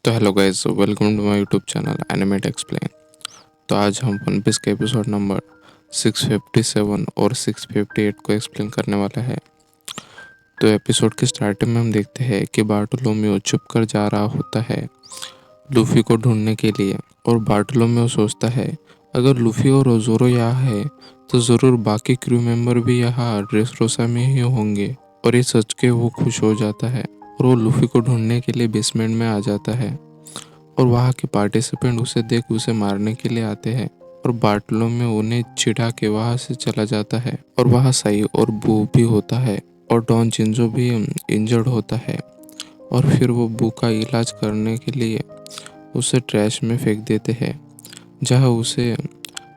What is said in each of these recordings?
तो hello guys, welcome to my YouTube channel animate explain. तो आज हम वन पीस के एपिसोड नंबर 657 और 658 को एक्सप्लेन करने वाला है। तो एपिसोड के स्टार्टिंग में हम देखते हैं कि बार्टोलोमेओ छुप कर जा रहा होता है लूफी को ढूंढने के लिए। और बार्टोलोमेओ सोचता है अगर लूफी और जोरो यहाँ है तो ज़रूर बाकी क्रू मेंबर भी यहाँ ड्रेसरोसा में ही होंगे। और ये सोच के वो खुश हो जाता है और वो लूफी को ढूंढने के लिए बेसमेंट में आ जाता है। और वहाँ के पार्टिसिपेंट उसे देख उसे मारने के लिए आते हैं और बार्टोलोमेओ उन्हें चिढ़ा के वहाँ से चला जाता है। और वहाँ साई और बू भी होता है और डॉन चिंजो भी इंजर्ड होता है। और फिर वो बू का इलाज करने के लिए उसे ट्रैश में फेंक देते हैं, जहाँ उसे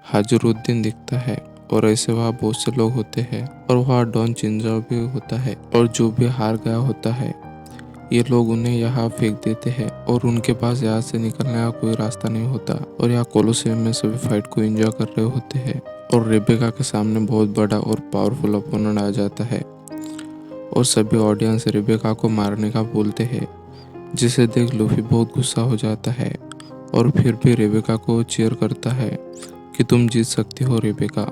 हाजरुद्दीन दिखता है। और ऐसे वहाँ बहुत से लोग होते हैं और वहाँ डॉन चिंजो भी होता है और जो भी हार गया होता है ये लोग उन्हें यहाँ फेंक देते हैं। और उनके पास यहाँ से निकलने का कोई रास्ता नहीं होता और यहाँ कोलोसियम में सभी फाइट को एंजॉय कर रहे होते हैं। और रेबेका के सामने बहुत बड़ा और पावरफुल अपोनेंट आ जाता है और सभी ऑडियंस रेबेका को मारने का बोलते हैं, जिसे देख लूफी बहुत गुस्सा हो जाता है और फिर भी रेबेका को चीयर करता है कि तुम जीत सकती हो रेबेका।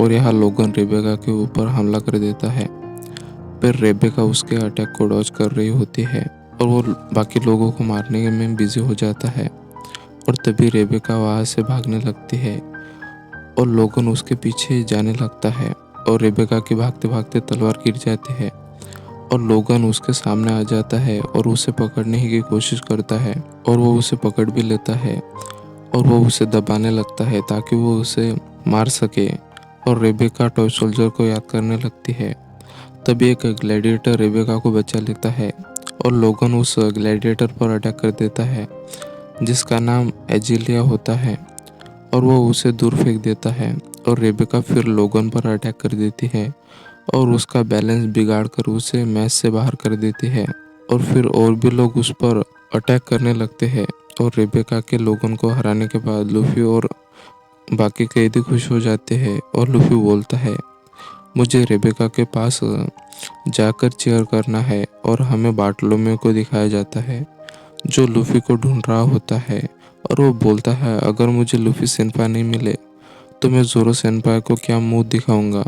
और यहाँ लोगन रेबेका के ऊपर हमला कर देता है, पर रेबेका उसके अटैक को डॉज कर रही होती है और वो बाकी लोगों को मारने में बिजी हो जाता है। और तभी रेबेका वहाँ से भागने लगती है और लोगन उसके पीछे जाने लगता है और रेबेका की भागते भागते तलवार गिर जाती है और लोगन उसके सामने आ जाता है और उसे पकड़ने की कोशिश करता है और वो उसे पकड़ भी लेता है और वो उसे दबाने लगता है ताकि वो उसे मार सके। और रेबेका टॉय सोल्जर को याद करने लगती है। तभी एक ग्लैडिएटर रेबेका को बचा लेता है और लोगन उस ग्लैडिएटर पर अटैक कर देता है जिसका नाम एजिलिया होता है और वो उसे दूर फेंक देता है। और रेबेका फिर लोगन पर अटैक कर देती है और उसका बैलेंस बिगाड़ कर उसे मैच से बाहर कर देती है। और फिर और भी लोग उस पर अटैक करने लगते हैं और रेबेका के लोगन को हराने के बाद लूफी और बाकी कैदी खुश हो जाते हैं। और लूफी बोलता है मुझे रेबेका के पास जाकर चेयर करना है। और हमें बार्टोलोमेओ को दिखाया जाता है जो लूफी को ढूंढ रहा होता है और वो बोलता है अगर मुझे लूफी सेनपाई नहीं मिले तो मैं जोरो सेनपाई को क्या मुंह दिखाऊंगा।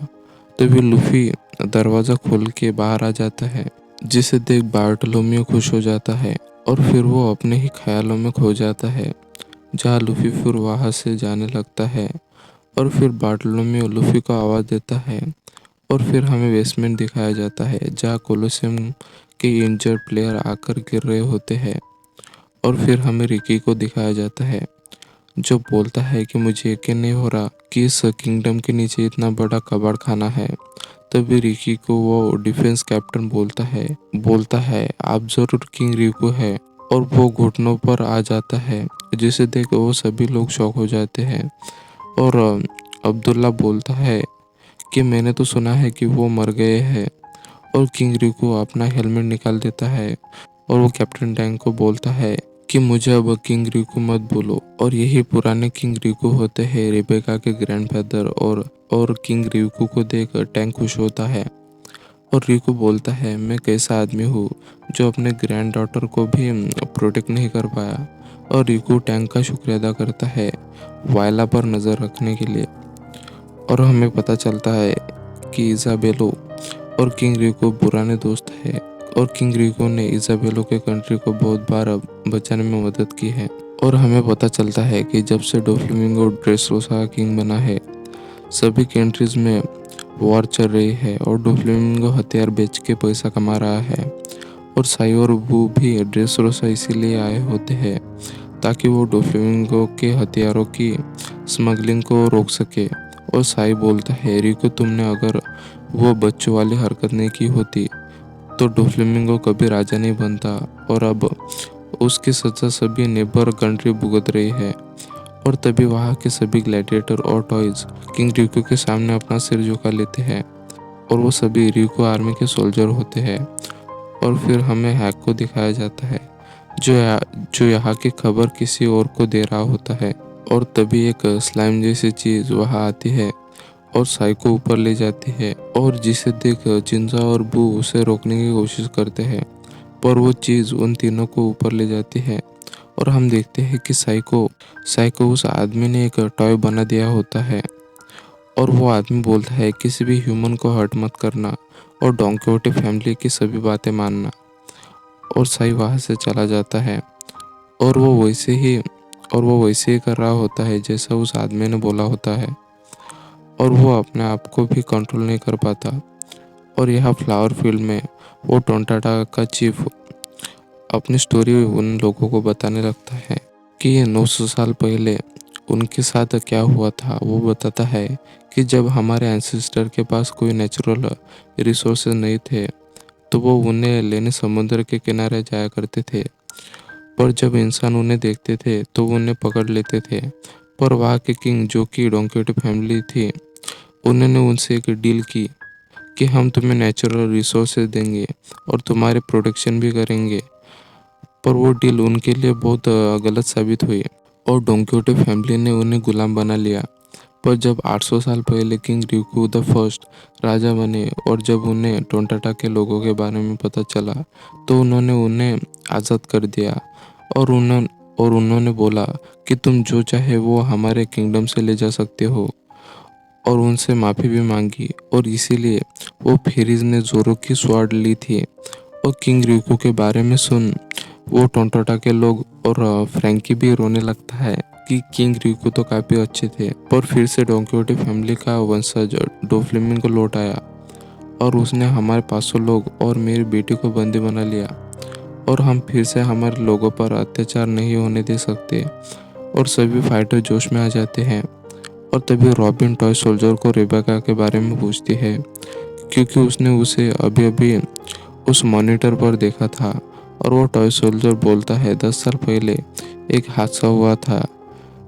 तभी लूफी दरवाज़ा खोल के बाहर आ जाता है, जिसे देख बार्टोलोमेओ खुश हो जाता है और फिर वो अपने ही ख्यालों में खो जाता है, जहाँ लूफी फिर वहाँ से जाने लगता है। और फिर बार्टोलोमेओ लूफी को आवाज़ देता है और फिर हमें बेसमेंट दिखाया जाता है जहाँ कोलोसियम के इंजर्ड प्लेयर आकर गिर रहे होते हैं। और फिर हमें रिकी को दिखाया जाता है जो बोलता है कि मुझे यकीन नहीं हो रहा कि इस किंगडम के नीचे इतना बड़ा कबाड़ खाना है। तभी रिकी को वो डिफेंस कैप्टन बोलता है आप जरूर किंग रिको है। और वो घुटनों पर आ जाता है, जिसे देख वो सभी लोग शॉक हो जाते हैं। और अब्दुल्ला बोलता है कि मैंने तो सुना है कि वो मर गए हैं। और किंग रिको अपना हेलमेट निकाल देता है और वो कैप्टन टैंक को बोलता है कि मुझे अब किंग रिको मत बोलो। और यही पुराने किंग रिको होते हैं रेबेका के ग्रैंडफादर। और किंग रिको को देख टैंक खुश होता है और रिको बोलता है मैं कैसा आदमी हूँ जो अपने ग्रैंड डॉटर को भी प्रोटेक्ट नहीं कर पाया। और रिको टैंक का शुक्रिया अदा करता है वायला पर नज़र रखने के लिए। और हमें पता चलता है कि इजाबेलो और किंग रिको पुराने दोस्त हैं और किंग रिको ने इजाबेलो के कंट्री को बहुत बार बचाने में मदद की है। और हमें पता चलता है कि जब से डोफ्लेमिंगो ड्रेसरोसा का किंग बना है सभी कंट्रीज में वॉर चल रही है और डोफ्लेमिंगो हथियार बेच के पैसा कमा रहा है। और साई और वू भी ड्रेसरोसा इसीलिए आए होते हैं ताकि वो डोफ्लेमिंगो के हथियारों की स्मगलिंग को रोक सके। और साई बोलता है रिको तुमने अगर वो बच्चों वाली हरकत नहीं की होती तो डोफ्लेमिंगो कभी राजा नहीं बनता। और अब उसकी सजा सभी नेबर कंट्री भुगत रही है। और तभी वहाँ के सभी ग्लैडिएटर और टॉयज किंग रिको के सामने अपना सिर झुका लेते हैं और वो सभी रिको आर्मी के सोल्जर होते हैं। और फिर हमें हैक को दिखाया जाता है जो यहाँ की खबर किसी और को दे रहा होता है। और तभी एक स्लाइम जैसी चीज़ वहाँ आती है और साई को ऊपर ले जाती है और जिसे देख चिंजा और बू उसे रोकने की कोशिश करते हैं, पर वो चीज़ उन तीनों को ऊपर ले जाती है और हम देखते हैं कि साइको उस आदमी ने एक टॉय बना दिया होता है और वो आदमी बोलता है किसी भी ह्यूमन को हर्ट मत करना और डॉन quijote फैमिली की सभी बातें मानना। और साई वहाँ से चला जाता है और वो वैसे ही कर रहा होता है जैसा उस आदमी ने बोला होता है और वो अपने आप को भी कंट्रोल नहीं कर पाता। और यहाँ फ्लावर फील्ड में वो टोंटाटा का चीफ अपनी स्टोरी उन लोगों को बताने लगता है कि ये 900 साल पहले उनके साथ क्या हुआ था। वो बताता है कि जब हमारे एंसेस्टर के पास कोई नेचुरल रिसोर्सेज नहीं थे तो वो उन्हें लेने समुद्र के किनारे जाया करते थे, पर जब इंसान उन्हें देखते थे तो वो उन्हें पकड़ लेते थे। पर वहाँ के किंग जो कि डॉन quijote फैमिली थी, उन्होंने उनसे एक डील की कि हम तुम्हें नेचुरल रिसोर्सेज देंगे और तुम्हारे प्रोटेक्शन भी करेंगे। पर वो डील उनके लिए बहुत गलत साबित हुई और डॉन quijote फैमिली ने उन्हें गुलाम बना लिया। पर जब 800 साल पहले किंग रिकू द फर्स्ट राजा बने और जब उन्हें टोंटाटा के लोगों के बारे में पता चला तो उन्होंने उन्हें आज़ाद कर दिया और उन्होंने बोला कि तुम जो चाहे वो हमारे किंगडम से ले जा सकते हो, और उनसे माफ़ी भी मांगी। और इसीलिए वो फेरिस ने जोरो की स्वॉर्ड ली थी। और किंग रिकू के बारे में सुन वो टोंटाटा के लोग और फ्रैंकी भी रोने लगता है कि किंग रिकू तो काफ़ी अच्छे थे। पर फिर से डॉन quijote फैमिली का वंशज डोफ्लेमिंगो लौट आया और उसने हमारे 500 लोग और मेरी बेटी को बंदी बना लिया और हम फिर से हमारे लोगों पर अत्याचार नहीं होने दे सकते। और सभी फाइटर जोश में आ जाते हैं। और तभी रॉबिन टॉय सोल्जर को रेबेका के बारे में पूछती है क्योंकि उसने उसे अभी अभी उस मॉनिटर पर देखा था। और वो टॉय सोल्जर बोलता है 10 साल पहले एक हादसा हुआ था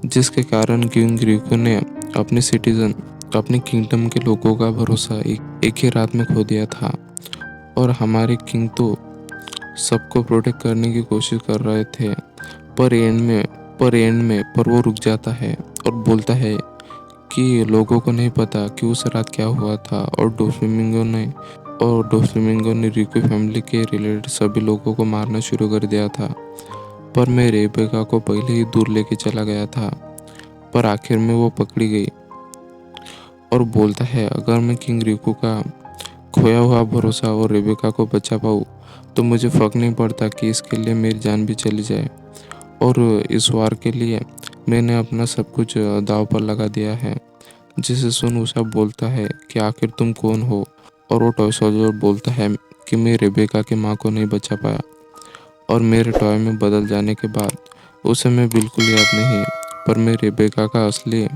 जिसके कारण किंग रिकू ने अपने किंगडम के लोगों का भरोसा एक ही रात में खो दिया था। और हमारे किंग तो सबको प्रोटेक्ट करने की कोशिश कर रहे थे, पर वो रुक जाता है और बोलता है कि लोगों को नहीं पता कि उस रात क्या हुआ था। और डोफ्लेमिंगो ने रिकू फैमिली के रिलेटेड सभी लोगों को मारना शुरू कर दिया था। पर मैं रेबेका को पहले ही दूर लेके चला गया था, पर आखिर में वो पकड़ी गई। और बोलता है अगर मैं किंग रिकू का खोया हुआ भरोसा और रेबेका को बचा पाऊँ तो मुझे फर्क नहीं पड़ता कि इसके लिए मेरी जान भी चली जाए। और इस वार के लिए मैंने अपना सब कुछ दांव पर लगा दिया है। जिसे सुन उसाब बोलता है कि आखिर तुम कौन हो। और वो टॉय सोल्जर बोलता है कि मैं रेबेका की माँ को नहीं बचा पाया और मेरे टॉय में बदल जाने के बाद उसे मैं बिल्कुल याद नहीं, पर मैं रेबेका का असली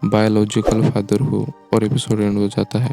बायोलॉजिकल फादर हूँ। और एपिसोड एंड हो जाता है।